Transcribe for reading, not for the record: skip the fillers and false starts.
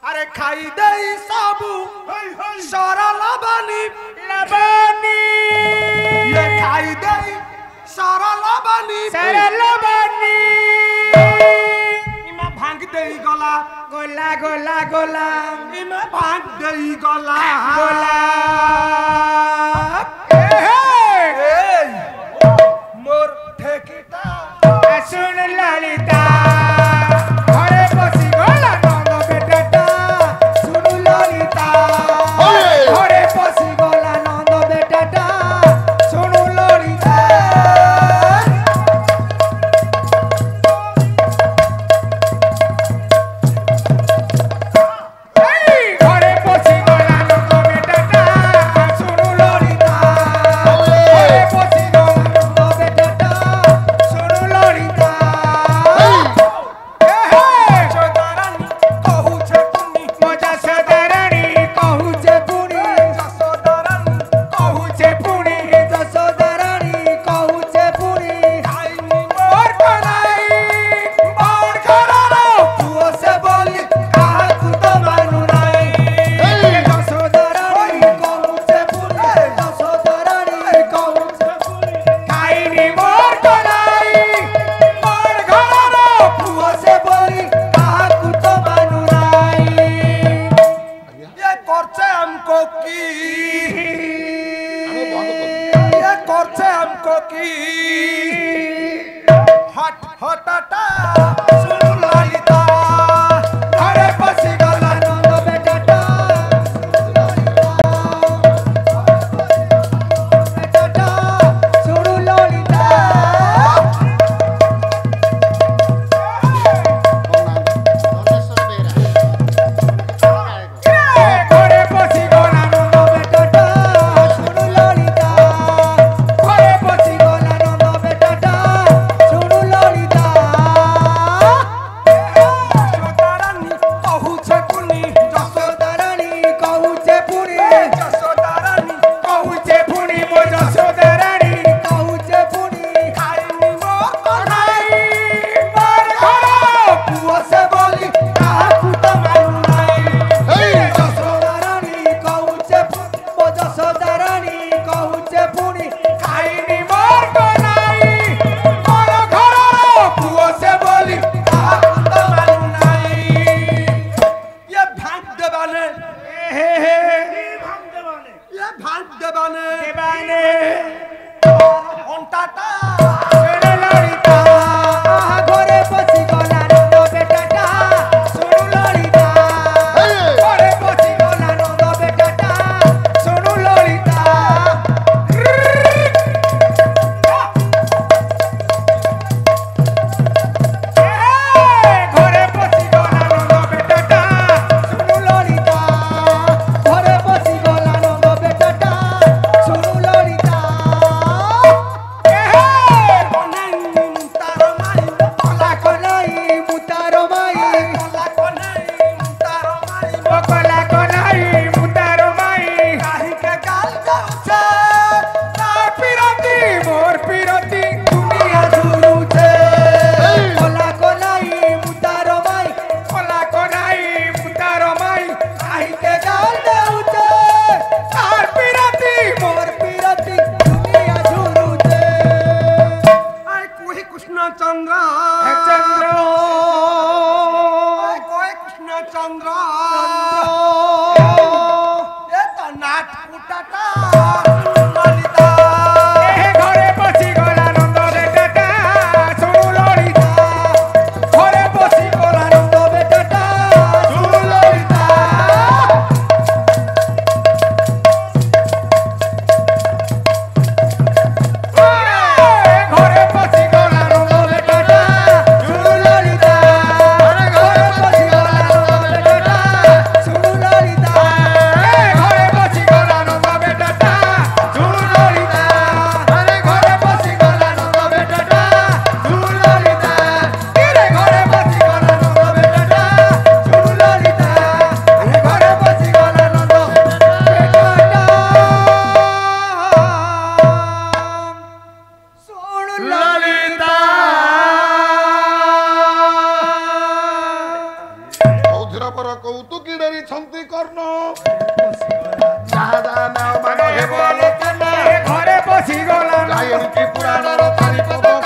अरे खाई दे सबू सारा लबानी लबानी ये खाई दे सारा लबानी इमा भांग दे गला गोला गोला गोला इमा भांग दे गला गोला मोर ठेकीटा सुन ललिता घरे बसी गला नंद बेटाटा सुन ललिता घरे बसी गला नंद बेटाटा सुन ललिता घरे बसी गला नंद बेटाटा सुन ललिता घरे बसी गला नंद बेटाटा सुन ललिता मजा सदारानी कहू छे पुनी जसोदारानी कहू छे पुनी मोर कनाई मोर खरारो पुओ से बोली काहू तो मानु नाई जसोदारानी कहू छे पुनी जसोदारानी कहू छे पुनी खाईनी मोर कनाई मोर खरारो पुओ से बोली काहू तो मानु नाई ये करछे हमको की ये करछे हमको की हट हटाटा सुन ललिता घरे बसी गला नंद बेटाटा बेटाटा सुन ललिता घरे बसी गला नंद बेटाटा सुन ललिता घरे बसी गला नंद बेटाटा सुन ललिता जसोदारानी कहू छे पुनी जसोदारानी कहू छे पुनी जसोदारानी कहू छे पुनी मो जसोदारानी कहू छे पुनी खाईनी मो कनाई मोर घरो पुओ से बोली काहू तो मानु नाई जसोदारानी कहू छे मो जसोदारानी कहू छे पुनी खाईनी मोर कनाई मोर घरो पुओ से बोली काहू तो मानु नाई ये भांग देबाने ये भांग देबाने अंटाटा सुन ललिता घरे बसी गला नंद बेटाटा सुन ललिता घरे बसी गला नंद बेटाटा सुन ललिता घरे बसी गला नंद बेटाटा सुन ललिता घरे बसी गला नंद बेटाटा सुन ललिता कला कनाई मुतारो माई कला कनाई मुतारो माई काहे के गाल जाउछे तार पिरती मोर पिरती दुनिया झुरुछे कला कनाई मुतारो माई कला कनाई मुतारो माई काहे के गाल जाउछे तार पिरती मोर पिरती दुनिया झुरुछे आय कोई कृष्ण चंद्र चंद्र कोई कृष्ण चंद्र ये तो नाट कुटाटा ललिता घरे बसी गला नंद बेटाटा सुन ललिता घरे बसी गला नंद बेटाटा सुन ललिता घरे बसी गला नंद बेटाटा सुन ललिता घरे बसी गला नंद बेटाटा सुन ललिता घरे बसी गला नंद बेटाटा ତାଙ୍କର କୌତୁକି ଡରିଛନ୍ତି କର୍ଣ୍ଣ ଯାହା ଯାହା ନାମ ମାନ ହେବ ଆଲୋଚନା ଘରେ ପଶିଗଲା ଗାୟନ୍ତି ପୁରାଣର ଚାରିପଦ